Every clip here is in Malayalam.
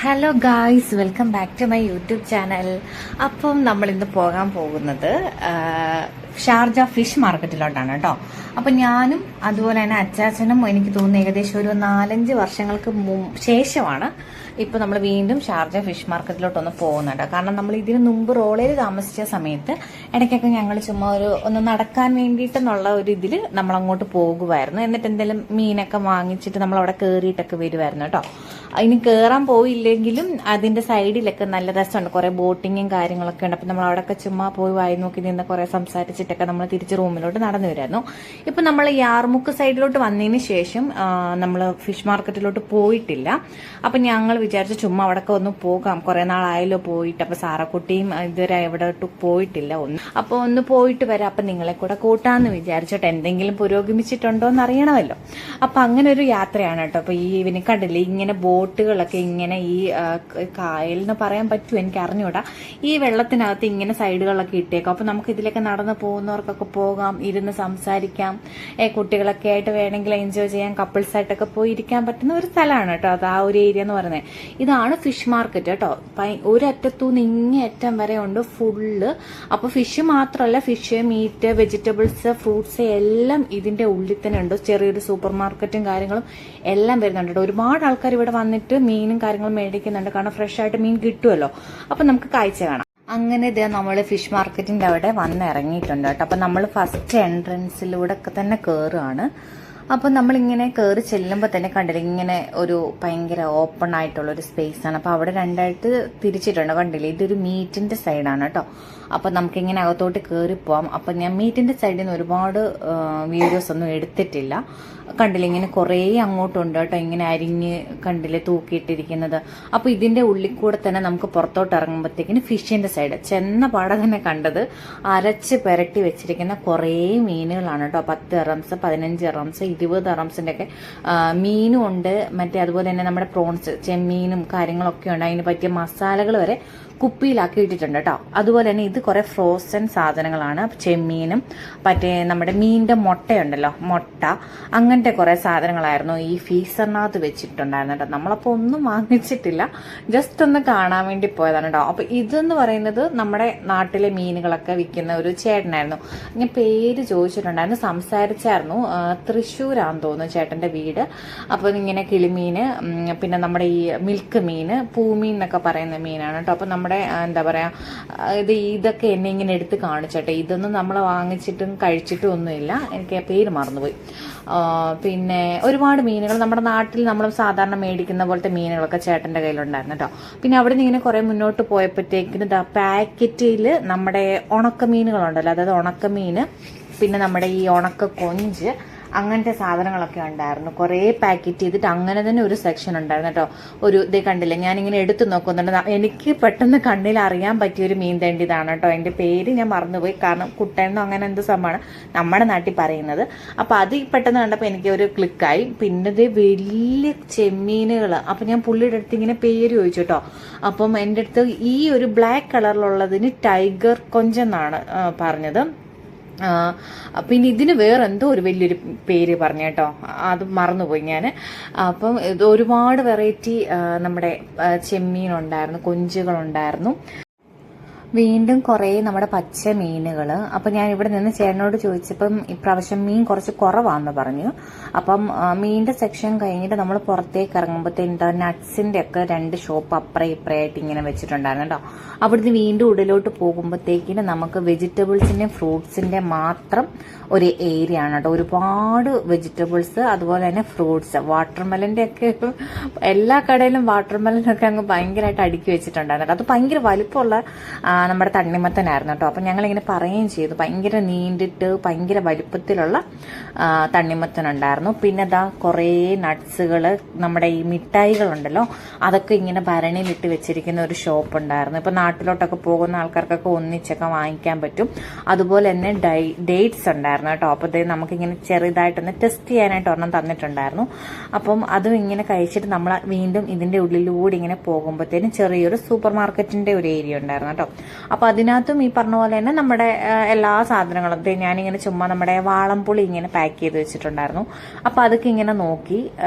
Hello guys, welcome back to my YouTube channel. അപ്പം നമ്മൾ ഇന്ന് പോകാൻ പോകുന്നത് ഷാർജ ഫിഷ് മാർക്കറ്റിലോട്ടാണ് കേട്ടോ. അപ്പം ഞാനും അതുപോലെ തന്നെ അച്ചാച്ചനും എനിക്ക് തോന്നുന്നു ഏകദേശം ഒരു 4-5 വർഷങ്ങൾക്ക് ശേഷമാണ് ഇപ്പം നമ്മൾ വീണ്ടും ഷാർജ ഫിഷ് മാർക്കറ്റിലോട്ടൊന്ന് പോകുന്നുണ്ട്. കാരണം നമ്മൾ ഇതിന് മുമ്പ് റോളേൽ താമസിച്ച സമയത്ത് ഇടയ്ക്കൊക്കെ ഞങ്ങൾ ചുമ്മാ ഒന്ന് നടക്കാൻ വേണ്ടിയിട്ടെന്നുള്ള ഒരു ഇതിൽ നമ്മൾ അങ്ങോട്ട് പോകുമായിരുന്നു. എന്നിട്ട് എന്തെങ്കിലും മീനൊക്കെ വാങ്ങിച്ചിട്ട് നമ്മൾ അവിടെ കയറിയിട്ടൊക്കെ വരുമായിരുന്നു കേട്ടോ. ഇനി കയറാൻ പോയില്ലെങ്കിലും അതിന്റെ സൈഡിലൊക്കെ നല്ല രസമുണ്ട്, കുറെ ബോട്ടിങ്ങും കാര്യങ്ങളൊക്കെ ഉണ്ട്. അപ്പം നമ്മൾ അവിടെയൊക്കെ ചുമ്മാ പോയി വായി നോക്കി നിന്ന് കുറെ സംസാരിച്ചിട്ടൊക്കെ നമ്മൾ തിരിച്ച് റൂമിലോട്ട് നടന്നു വരുമായിരുന്നു. ഇപ്പം നമ്മൾ യാർമുക്ക് സൈഡിലോട്ട് വന്നതിന് ശേഷം നമ്മൾ ഫിഷ് മാർക്കറ്റിലോട്ട് പോയിട്ടില്ല. അപ്പം ഞങ്ങൾ വിചാരിച്ചു ചുമ്മാ അവിടെയൊക്കെ ഒന്ന് പോകാം, കുറെ നാളായല്ലോ പോയിട്ട്. അപ്പം സാറക്കുട്ടിയും ഇതുവരെ എവിടോട്ട് പോയിട്ടില്ല. അപ്പോൾ ഒന്ന് പോയിട്ട് വരാം, അപ്പം നിങ്ങളെ കൂടെ കൂട്ടാന്ന് വിചാരിച്ചോട്ടെ, എന്തെങ്കിലും പുരോഗമിച്ചിട്ടുണ്ടോ എന്ന് അറിയണമല്ലോ. അപ്പം അങ്ങനെ ഒരു യാത്രയാണ് കേട്ടോ. അപ്പൊ ഈ ഇവന് കണ്ടില്ലേ ഇങ്ങനെ ബോട്ടുകളൊക്കെ ഇങ്ങനെ ഈ കായലിന് പറയാൻ പറ്റുമോ എനിക്ക് അറിഞ്ഞൂടാ, ഈ വെള്ളത്തിനകത്ത് ഇങ്ങനെ സൈഡുകളൊക്കെ ഇട്ടേക്കും. അപ്പൊ നമുക്ക് ഇതിലൊക്കെ നടന്നു പോകുന്നവർക്കൊക്കെ പോകാം, ഇരുന്ന് സംസാരിക്കാം, കുട്ടികളൊക്കെ ആയിട്ട് വേണമെങ്കിൽ എൻജോയ് ചെയ്യാൻ, കപ്പിൾസ് ആയിട്ടൊക്കെ പോയി ഇരിക്കാൻ പറ്റുന്ന ഒരു സ്ഥലമാണ് കേട്ടോ അത്, ആ ഒരു ഏരിയ എന്ന് പറയുന്നത്. ഇതാണ് ഫിഷ് മാർക്കറ്റ് കേട്ടോ. ഒരറ്റത്തുനിന്ന് ഇങ്ങേ അറ്റം വരെ ഉണ്ട് ഫുള്ള്. അപ്പൊ ഫിഷ് മാത്രമല്ല, ഫിഷ്, മീറ്റ്, വെജിറ്റബിൾസ്, ഫ്രൂട്ട്സ് എല്ലാം ഇതിന്റെ ഉള്ളിൽ തന്നെ ഉണ്ട്. ചെറിയൊരു സൂപ്പർ മാർക്കറ്റും കാര്യങ്ങളും എല്ലാം വരുന്നുണ്ട് കേട്ടോ. ഒരുപാട് ആൾക്കാർ ഇവിടെ വന്നിട്ട് മീനും കാര്യങ്ങളും മേടിക്കുന്നുണ്ട്, കാരണം ഫ്രഷ് ആയിട്ട് മീൻ കിട്ടുമല്ലോ. അപ്പൊ നമുക്ക് കാഴ്ച കാണാം. അങ്ങനെ ഇതേ നമ്മൾ ഫിഷ് മാർക്കറ്റിന്റെ അവിടെ വന്ന് ഇറങ്ങിയിട്ടുണ്ട് കേട്ടോ. അപ്പൊ നമ്മൾ ഫസ്റ്റ് എൻട്രൻസിലൂടെ ഒക്കെ തന്നെ കയറുകയാണ്. അപ്പൊ നമ്മളിങ്ങനെ കയറി ചെല്ലുമ്പോൾ തന്നെ കണ്ടില്ല ഇങ്ങനെ ഒരു ഭയങ്കര ഓപ്പൺ ആയിട്ടുള്ള ഒരു സ്പേസ് ആണ്. അപ്പൊ അവിടെ രണ്ടായിട്ട് തിരിച്ചിട്ടുണ്ട്, കണ്ടില്ലേ, ഇതൊരു മീറ്റിന്റെ സൈഡാണ് കേട്ടോ. അപ്പൊ നമുക്കിങ്ങനെ അകത്തോട്ട് കയറി പോവാം. അപ്പൊ ഞാൻ മീറ്റിന്റെ സൈഡിൽ നിന്ന് ഒരുപാട് വീഡിയോസ് ഒന്നും എടുത്തിട്ടില്ല. കണ്ടില്ലേ ഇങ്ങനെ കുറേ അങ്ങോട്ടുണ്ട് കേട്ടോ, ഇങ്ങനെ അരിഞ്ഞ് കണ്ടില്ലേ തൂക്കിയിട്ടിരിക്കുന്നത്. അപ്പൊ ഇതിന്റെ ഉള്ളിൽ കൂടെ തന്നെ നമുക്ക് പുറത്തോട്ട് ഇറങ്ങുമ്പോഴത്തേക്കിന് ഫിഷിന്റെ സൈഡ് ചെന്ന പാടെ തന്നെ കണ്ടത് അരച്ച് പെരട്ടി വെച്ചിരിക്കുന്ന കുറേ മീനുകളാണ് കേട്ടോ. 10 ഇറംസ്, 15 ഇറംസ്, 20 ഇറംസിന്റെ ഒക്കെ മീനും ഉണ്ട്. മറ്റേ അതുപോലെ തന്നെ നമ്മുടെ പ്രോൺസ്, ചെമ്മീനും കാര്യങ്ങളൊക്കെ ഉണ്ട്. അതിന് പറ്റിയ മസാലകൾ വരെ കുപ്പിയിലാക്കി ഇട്ടിട്ടുണ്ട് കേട്ടോ. അതുപോലെ തന്നെ ഇത് കുറെ ഫ്രോസൺ സാധനങ്ങളാണ്, ചെമ്മീനും മറ്റേ നമ്മുടെ മീനിന്റെ മുട്ടയുണ്ടല്ലോ, മുട്ട, അങ്ങനത്തെ കുറെ സാധനങ്ങളായിരുന്നു ഈ ഫീസറിനകത്ത് വെച്ചിട്ടുണ്ടായിരുന്നു കേട്ടോ. നമ്മളപ്പോൾ ഒന്നും വാങ്ങിച്ചിട്ടില്ല, ജസ്റ്റ് ഒന്ന് കാണാൻ വേണ്ടി പോയതാണ് കേട്ടോ. അപ്പൊ ഇതെന്ന് പറയുന്നത് നമ്മുടെ നാട്ടിലെ മീനുകളൊക്കെ വിൽക്കുന്ന ഒരു ചേട്ടനായിരുന്നു. ഞാൻ പേര് ചോദിച്ചിട്ടുണ്ടായിരുന്നു, സംസാരിച്ചായിരുന്നു. തൃശ്ശൂരാന്ന് തോന്നുന്നു ചേട്ടന്റെ വീട്. അപ്പൊ ഇങ്ങനെ കിളിമീന്, പിന്നെ നമ്മുടെ ഈ മിൽക്ക് മീന്, പൂമീൻ എന്നൊക്കെ പറയുന്ന മീനാണ് കേട്ടോ. അപ്പൊ നമ്മുടെ എന്താ പറയാ, ഇതൊക്കെ എന്നെ ഇങ്ങനെ എടുത്ത് കാണിച്ചോട്ടെ. ഇതൊന്നും നമ്മൾ വാങ്ങിച്ചിട്ടും കഴിച്ചിട്ടും ഒന്നുമില്ല, എനിക്ക് പേര് മറന്നുപോയി. പിന്നെ ഒരുപാട് മീനുകൾ നമ്മുടെ നാട്ടിൽ നമ്മൾ സാധാരണ മേടിക്കുന്ന പോലത്തെ മീനുകളൊക്കെ ചേട്ടന്റെ കയ്യിലുണ്ടായിരുന്നു കേട്ടോ. പിന്നെ അവിടെ നിന്ന് ഇങ്ങനെ കുറെ മുന്നോട്ട് പോയപ്പോഴത്തേക്കിന് പാക്കറ്റിൽ നമ്മുടെ ഉണക്കമീനുകളുണ്ടല്ലോ, അതായത് ഉണക്കമീന്, പിന്നെ നമ്മുടെ ഈ ഉണക്ക കൊഞ്ച്, അങ്ങനത്തെ സാധനങ്ങളൊക്കെ ഉണ്ടായിരുന്നു. കുറേ പാക്കറ്റ് ചെയ്തിട്ട് അങ്ങനെ തന്നെ ഒരു സെക്ഷൻ ഉണ്ടായിരുന്നു കേട്ടോ. ഒരു ഇതേ കണ്ടില്ലേ, ഞാനിങ്ങനെ എടുത്തു നോക്കുന്നുണ്ട്. എനിക്ക് പെട്ടെന്ന് കണ്ണിൽ അറിയാൻ പറ്റിയൊരു മീൻ തേണ്ടിയതാണ് കേട്ടോ. അതിന്റെ പേര് ഞാൻ മറന്നുപോയി, കാരണം കുട്ടനെന്നോ അങ്ങനെ എന്ത് സംഭവമാണ് നമ്മുടെ നാട്ടിൽ പറയുന്നത്. അപ്പൊ അത് പെട്ടെന്ന് കണ്ടപ്പോൾ എനിക്ക് ഒരു ക്ലിക്കായി. പിന്നെ ഇത് വലിയ ചെമ്മീനുകൾ. അപ്പൊ ഞാൻ പുള്ളിയുടെ അടുത്ത് ഇങ്ങനെ പേര് ചോദിച്ചു കേട്ടോ. അപ്പം എൻ്റെ അടുത്ത് ഈ ഒരു ബ്ലാക്ക് കളറിലുള്ളതിന് ടൈഗർ കൊഞ്ചെന്നാണ് പറഞ്ഞത്. പിന്നെ ഇതിന് വേറെന്തോ ഒരു വലിയൊരു പേര് പറഞ്ഞു കേട്ടോ, അത് മറന്നുപോയി ഞാൻ. അപ്പം ഇത് ഒരുപാട് വെറൈറ്റി നമ്മുടെ ചെമ്മീനുണ്ടായിരുന്നു, കൊഞ്ചുകളുണ്ടായിരുന്നു, വീണ്ടും കുറേ നമ്മുടെ പച്ച മീനുകൾ. അപ്പം ഞാൻ ഇവിടെ നിന്ന് ചേട്ടനോട് ചോദിച്ചപ്പം ഇപ്രാവശ്യം മീൻ കുറച്ച് കുറവാന്ന് പറഞ്ഞു. അപ്പം മീനിന്റെ സെക്ഷൻ കഴിഞ്ഞിട്ട് നമ്മൾ പുറത്തേക്ക് ഇറങ്ങുമ്പോഴത്തേക്ക് നട്ട്സിന്റെ ഒക്കെ 2 ഷോപ്പ് അപ്പുറം ഇപ്പുറയായിട്ട് ഇങ്ങനെ വെച്ചിട്ടുണ്ടായിരുന്നു കേട്ടോ. അവിടുന്ന് വീണ്ടും ഉള്ളിലോട്ട് പോകുമ്പോഴത്തേക്കിന് നമുക്ക് വെജിറ്റബിൾസിന്റെ ഫ്രൂട്ട്സിന്റെ മാത്രം ഒരു ഏരിയ ആണ് കേട്ടോ. ഒരുപാട് വെജിറ്റബിൾസ്, അതുപോലെ തന്നെ ഫ്രൂട്ട്സ്, വാട്ടർമെലന്റെ ഒക്കെ എല്ലാ കടയിലും വാട്ടർമെലനൊക്കെ അങ്ങ് ഭയങ്കരമായിട്ട് അടുക്കി വെച്ചിട്ടുണ്ടായിരുന്നു. അത് ഭയങ്കര വലിപ്പമുള്ള നമ്മുടെ തണ്ണിമത്തനായിരുന്നു കേട്ടോ. അപ്പം ഞങ്ങളിങ്ങനെ പറയുകയും ചെയ്തു, ഭയങ്കര നീണ്ടിട്ട് ഭയങ്കര വലുപ്പത്തിലുള്ള തണ്ണിമത്തനുണ്ടായിരുന്നു. പിന്നെ ദാ കുറേ നട്ട്സുകൾ, നമ്മുടെ ഈ മിഠായികളുണ്ടല്ലോ, അതൊക്കെ ഇങ്ങനെ ഭരണിയിലിട്ട് വെച്ചിരിക്കുന്ന ഒരു ഷോപ്പ് ഉണ്ടായിരുന്നു. ഇപ്പം നാട്ടിലോട്ടൊക്കെ പോകുന്ന ആൾക്കാർക്കൊക്കെ ഒന്നിച്ചൊക്കെ വാങ്ങിക്കാൻ പറ്റും. അതുപോലെ തന്നെ ഡേറ്റ്സ് ഉണ്ടായിരുന്നു കേട്ടോ. അപ്പോൾ ഇത് നമുക്കിങ്ങനെ ചെറുതായിട്ടൊന്ന് ടെസ്റ്റ് ചെയ്യാനായിട്ട് ഒരെണ്ണം തന്നിട്ടുണ്ടായിരുന്നു. അപ്പം അതും ഇങ്ങനെ കഴിച്ചിട്ട് നമ്മൾ വീണ്ടും ഇതിന്റെ ഉള്ളിലൂടെ ഇങ്ങനെ പോകുമ്പോഴത്തേനും ചെറിയൊരു സൂപ്പർ മാർക്കറ്റിന്റെ ഒരു ഏരിയ ഉണ്ടായിരുന്നു കേട്ടോ. അപ്പൊ അതിനകത്തും ഈ പറഞ്ഞ പോലെ തന്നെ നമ്മുടെ എല്ലാ സാധനങ്ങളും ഞാനിങ്ങനെ ചുമ്മാ നമ്മുടെ വാളംപുളി ഇങ്ങനെ പാക്ക് ചെയ്ത് വെച്ചിട്ടുണ്ടായിരുന്നു. അപ്പൊ അതൊക്കെ ഇങ്ങനെ നോക്കി,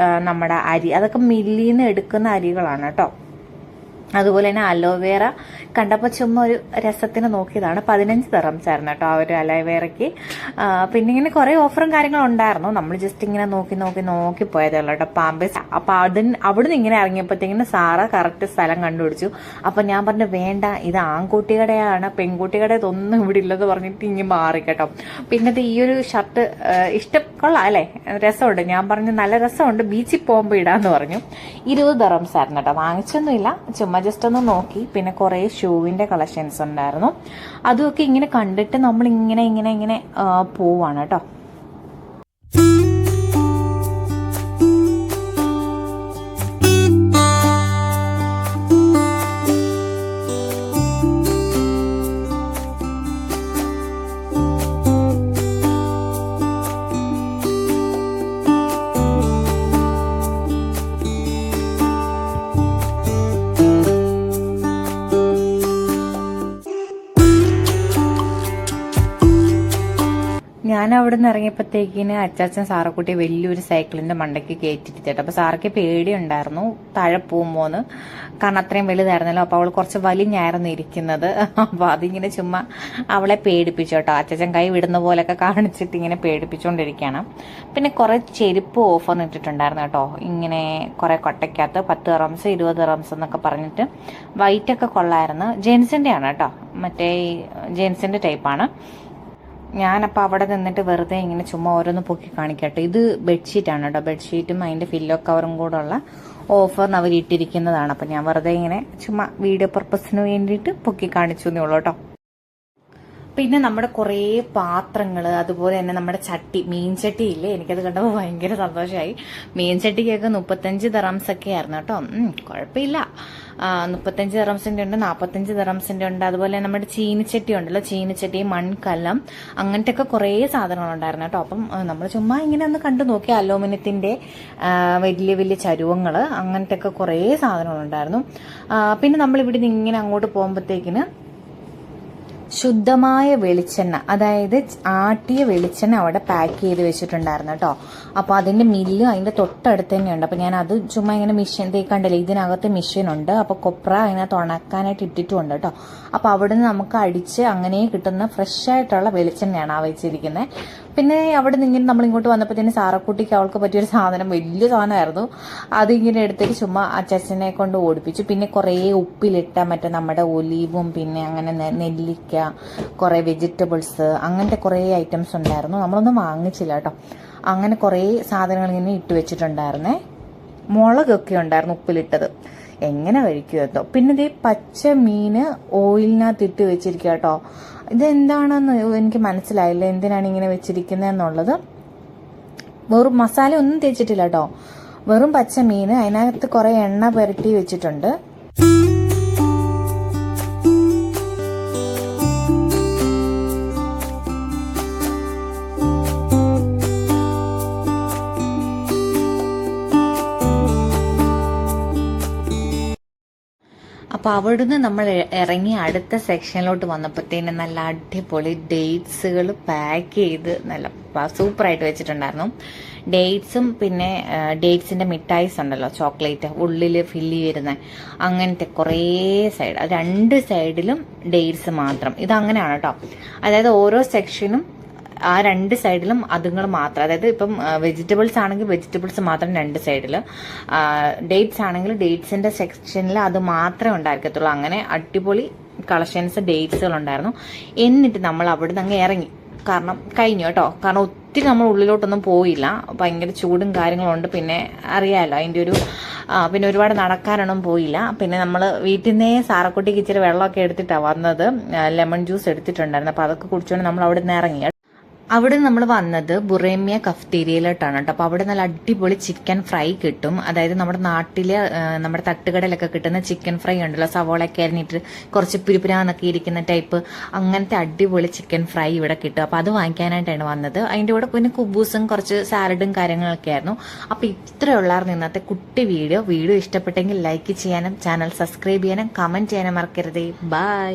നമ്മുടെ അരി, അതൊക്കെ മില്ലിൽ നിന്ന് എടുക്കുന്ന അരികളാണ് കേട്ടോ. അതുപോലെ തന്നെ അലോവേറ കണ്ടപ്പോൾ ചുമ്മാ ഒരു രസത്തിന് നോക്കിയതാണ്. 15 ദിർഹംസ് ആയിരുന്നു കേട്ടോ ആ ഒരു അലോവേറയ്ക്ക്. പിന്നെ ഇങ്ങനെ കുറേ ഓഫറും കാര്യങ്ങളും ഉണ്ടായിരുന്നു. നമ്മൾ ജസ്റ്റ് ഇങ്ങനെ നോക്കി പോയതല്ലോ കേട്ടോ പാമ്പേഴ്സ്. അപ്പം അവിടുന്ന് ഇങ്ങനെ ഇറങ്ങിയപ്പോഴത്തേക്കിന് സാറ കറക്റ്റ് സ്ഥലം കണ്ടുപിടിച്ചു. അപ്പം ഞാൻ പറഞ്ഞു വേണ്ട, ഇത് ആൺകുട്ടികളുടെയാണ്, പെൺകുട്ടികളുടെ ഇതൊന്നും ഇവിടെ ഇല്ലെന്ന് പറഞ്ഞിട്ട് ഇങ്ങനെ മാറി കേട്ടോ. പിന്നെ ഈ ഒരു ഷർട്ട് കൊള്ളാം അല്ലേ, രസമുണ്ട്. ഞാൻ പറഞ്ഞു നല്ല രസമുണ്ട്, ബീച്ചിൽ പോകുമ്പോൾ ഇടാന്ന് പറഞ്ഞു. 20 ദിർഹംസ് ആയിരുന്നു കേട്ടോ. വാങ്ങിച്ചൊന്നുമില്ല, ചുമ്മാ ജസ്റ്റ് ഒന്ന് നോക്കി. പിന്നെ കുറേ ഷൂവിന്റെ കളക്ഷൻസ് ഉണ്ടായിരുന്നു. അതുമൊക്കെ ഇങ്ങനെ കണ്ടിട്ട് നമ്മൾ ഇങ്ങനെ പോവാണ് കേട്ടോ. ഞാൻ അവിടെ നിന്ന് ഇറങ്ങിയപ്പോഴത്തേക്കിന് അച്ചാച്ചൻ സാറക്കുട്ടി വലിയൊരു സൈക്കിളിന്റെ മണ്ടയ്ക്ക് കയറ്റിട്ട്. അപ്പൊ സാറയ്ക്ക് പേടിയുണ്ടായിരുന്നു താഴെ പോകുമ്പോന്ന്, കാരണം അത്രയും വലുതായിരുന്നല്ലോ. അപ്പൊ അവൾ കുറച്ച് വലിഞ്ഞായിരുന്നു ഇരിക്കുന്നത്. അപ്പൊ അതിങ്ങനെ ചുമ്മാ അവളെ പേടിപ്പിച്ചു കേട്ടോ. അച്ചാച്ചൻ കൈ വിടുന്ന പോലെയൊക്കെ കാണിച്ചിട്ട് ഇങ്ങനെ പേടിപ്പിച്ചുകൊണ്ടിരിക്കുകയാണ്. പിന്നെ കുറെ ചെരുപ്പ് ഓഫർ ഇട്ടിട്ടുണ്ടായിരുന്നു കേട്ടോ. ഇങ്ങനെ കുറെ കൊട്ടയ്ക്കകത്ത് 10 ദിർഹംസ് 20 ദിർഹംസ് എന്നൊക്കെ പറഞ്ഞിട്ട്. വൈറ്റ് ഒക്കെ കൊള്ളായിരുന്നു. ജെൻസിന്റെ ആണ് കേട്ടോ, മറ്റേ ജെൻസിന്റെ ടൈപ്പാണ്. ഞാനപ്പോൾ അവിടെ നിന്നിട്ട് വെറുതെ ഇങ്ങനെ ചുമ്മാ ഓരോന്ന് പൊക്കി കാണിക്കട്ടെ. ഇത് ബെഡ്ഷീറ്റാണ് കേട്ടോ. ബെഡ്ഷീറ്റും അതിൻ്റെ ഫില്ലോ കവറും കൂടെ ഉള്ള ഓഫറിന് അവർ ഇട്ടിരിക്കുന്നതാണ്. അപ്പം ഞാൻ വെറുതെ ഇങ്ങനെ ചുമ്മാ വീഡിയോ പർപ്പസിന് വേണ്ടിയിട്ട് പൊക്കി കാണിച്ചു എന്നേ ഉള്ളൂ കേട്ടോ. പിന്നെ നമ്മുടെ കുറേ പാത്രങ്ങൾ, അതുപോലെ തന്നെ നമ്മുടെ ചട്ടി, മീൻ ചട്ടി ഇല്ലേ, എനിക്കത് കണ്ടപ്പോൾ ഭയങ്കര സന്തോഷമായി. മീൻ ചട്ടിക്കൊക്കെ 35 ദിർഹംസ് ഒക്കെ ആയിരുന്നു കേട്ടോ. കുഴപ്പമില്ല. 35 ദിർഹംസിന്റെ ഉണ്ട്, 45 ദിർഹംസിന്റെ ഉണ്ട്. അതുപോലെ നമ്മുടെ ചീനിച്ചട്ടി ഉണ്ടല്ലോ, ചീനിച്ചട്ടി, മൺകലം, അങ്ങനത്തെ ഒക്കെ കുറേ സാധനങ്ങളുണ്ടായിരുന്നു കേട്ടോ. അപ്പം നമ്മൾ ചുമ്മാ ഇങ്ങനെ ഒന്ന് കണ്ടു നോക്കി. അലൂമിനിയത്തിന്റെ വലിയ വലിയ ചരുവങ്ങൾ, അങ്ങനത്തെ ഒക്കെ കുറേ സാധനങ്ങളുണ്ടായിരുന്നു. പിന്നെ നമ്മൾ ഇവിടെ നിന്ന് ഇങ്ങനെ അങ്ങോട്ട് പോകുമ്പോഴത്തേക്കിന് ശുദ്ധമായ വെളിച്ചെണ്ണ, അതായത് ആട്ടിയ വെളിച്ചെണ്ണ അവിടെ പാക്ക് ചെയ്ത് വെച്ചിട്ടുണ്ടായിരുന്നു കേട്ടോ. അപ്പോൾ അതിന്റെ മില്ല് അതിന്റെ തൊട്ടടുത്ത് തന്നെയുണ്ട്. അപ്പോൾ ഞാൻ അത് ചുമ്മാ ഇങ്ങനെ മെഷീൻ തേക്കണ്ടല്ലോ, ഇതിനകത്ത് മെഷീൻ ഉണ്ട്. അപ്പോൾ കൊപ്ര അതിനകത്ത് ഉണക്കാനായിട്ട് ഇട്ടിട്ടുമുണ്ട് കേട്ടോ. അപ്പോൾ അവിടെ നിന്ന് നമുക്ക് അടിച്ച് അങ്ങനെ കിട്ടുന്ന ഫ്രഷ് ആയിട്ടുള്ള വെളിച്ചെണ്ണയാണ് ആ വെച്ചിരിക്കുന്നത്. പിന്നെ അവിടെ നിന്ന് ഇങ്ങനെ നമ്മൾ ഇങ്ങോട്ട് വന്നപ്പോഴത്തേന് സാറക്കുട്ടിക്ക് അവൾക്ക് പറ്റിയൊരു സാധനം, വലിയ സാധനമായിരുന്നു. അതിങ്ങനെ എടുത്തിട്ട് ചുമ്മാ അച്ചാച്ചനെ കൊണ്ട് ഓടിപ്പിച്ചു. പിന്നെ കുറേ ഉപ്പിലിട്ട മറ്റേ നമ്മുടെ ഒലീവും, പിന്നെ അങ്ങനെ നെല്ലിക്ക, കുറേ വെജിറ്റബിൾസ്, അങ്ങനത്തെ കുറേ ഐറ്റംസ് ഉണ്ടായിരുന്നു. നമ്മളൊന്നും വാങ്ങിച്ചില്ല കേട്ടോ. അങ്ങനെ കുറേ സാധനങ്ങൾ ഇങ്ങനെ ഇട്ട് വെച്ചിട്ടുണ്ടായിരുന്നേ. മുളകൊക്കെ ഉണ്ടായിരുന്നു ഉപ്പിലിട്ടത്, എങ്ങനെ കഴിക്കുമോ. പിന്നെ ഇതേ പച്ച മീന് ഓയിലിനകത്ത് ഇട്ട് വെച്ചിരിക്കുക കേട്ടോ. ഇതെന്താണെന്ന് എനിക്ക് മനസ്സിലായില്ല, എന്തിനാണ് ഇങ്ങനെ വെച്ചിരിക്കുന്നതെന്നുള്ളത്. വെറും മസാല ഒന്നും തേച്ചിട്ടില്ല കേട്ടോ, വെറും പച്ച മീന്, അതിനകത്ത് കുറേ എണ്ണ പുരട്ടി വെച്ചിട്ടുണ്ട്. അപ്പോൾ അവിടുന്ന് നമ്മൾ ഇറങ്ങി അടുത്ത സെക്ഷനിലോട്ട് വന്നപ്പോഴത്തേനും നല്ല അടിപൊളി ഡേറ്റ്സുകൾ പാക്ക് ചെയ്ത് നല്ല സൂപ്പറായിട്ട് വെച്ചിട്ടുണ്ടായിരുന്നു. ഡേറ്റ്സും പിന്നെ ഡേറ്റ്സിന്റെ മിഠായിസ് ഉണ്ടല്ലോ, ചോക്ലേറ്റ് ഉള്ളിൽ ഫില്ല് വരുന്ന, അങ്ങനത്തെ കുറേ സൈഡ്, അത് 2 സൈഡിലും ഡേറ്റ്സ് മാത്രം. ഇതങ്ങനെയാണ് കേട്ടോ. അതായത് ഓരോ സെക്ഷനും ആ 2 സൈഡിലും അതുങ്ങൾ മാത്രം. അതായത് ഇപ്പം വെജിറ്റബിൾസ് ആണെങ്കിൽ വെജിറ്റബിൾസ് മാത്രം 2 സൈഡിൽ, ഡേറ്റ്സ് ആണെങ്കിൽ ഡേറ്റ്സിന്റെ സെക്ഷനിൽ അത് മാത്രമേ ഉണ്ടായിരിക്കത്തുള്ളൂ. അങ്ങനെ അടിപൊളി കളക്ഷൻസ് ഡേറ്റ്സുകൾ ഉണ്ടായിരുന്നു. എന്നിട്ട് നമ്മൾ അവിടുന്ന് അങ്ങ് ഇറങ്ങി, കാരണം കഴിഞ്ഞു കേട്ടോ. കാരണം ഒത്തിരി നമ്മൾ ഉള്ളിലോട്ടൊന്നും പോയില്ല, ഭയങ്കര ചൂടും കാര്യങ്ങളും ഉണ്ട്. പിന്നെ അറിയാമല്ലോ അതിൻ്റെ ഒരു പിന്നെ ഒരുപാട് നടക്കാനൊന്നും പോയില്ല. പിന്നെ നമ്മൾ വീട്ടിൽ നിന്നേ സാറക്കുട്ടിക്ക് ഇച്ചിരി വെള്ളമൊക്കെ എടുത്തിട്ടാണ് വന്നത്, ലെമൺ ജ്യൂസ് എടുത്തിട്ടുണ്ടായിരുന്നു. അപ്പോൾ അതൊക്കെ കുടിച്ചുകൊണ്ട് നമ്മൾ അവിടെ നിന്ന് ഇറങ്ങി. അവിടെ നമ്മൾ വന്നത് ബുറേമിയ കഫ്റ്റീരിയയിലോട്ടാണ് കേട്ടോ. അപ്പോൾ അവിടെ നല്ല അടിപൊളി ചിക്കൻ ഫ്രൈ കിട്ടും. അതായത് നമ്മുടെ നാട്ടിലെ നമ്മുടെ തട്ടുകടയിലൊക്കെ കിട്ടുന്ന ചിക്കൻ ഫ്രൈ ഉണ്ടല്ലോ, സവോളയൊക്കെ അരിഞ്ഞിട്ട് കുറച്ച് പിരിപിരാന്നൊക്കെ ഇരിക്കുന്ന ടൈപ്പ്, അങ്ങനത്തെ അടിപൊളി ചിക്കൻ ഫ്രൈ ഇവിടെ കിട്ടും. അപ്പോൾ അത് വാങ്ങിക്കാനായിട്ടാണ് വന്നത്. അതിൻ്റെ കൂടെ പിന്നെ കുബൂസും കുറച്ച് സാലഡും കാര്യങ്ങളൊക്കെ ആയിരുന്നു. അപ്പോൾ ഇത്രയുള്ളായിരുന്നു ഇന്നത്തെ കുട്ടി വീഡിയോ. വീഡിയോ ഇഷ്ടപ്പെട്ടെങ്കിൽ ലൈക്ക് ചെയ്യാനും ചാനൽ സബ്സ്ക്രൈബ് ചെയ്യാനും കമൻറ്റ് ചെയ്യാനും മറക്കരുതേ. ബൈ.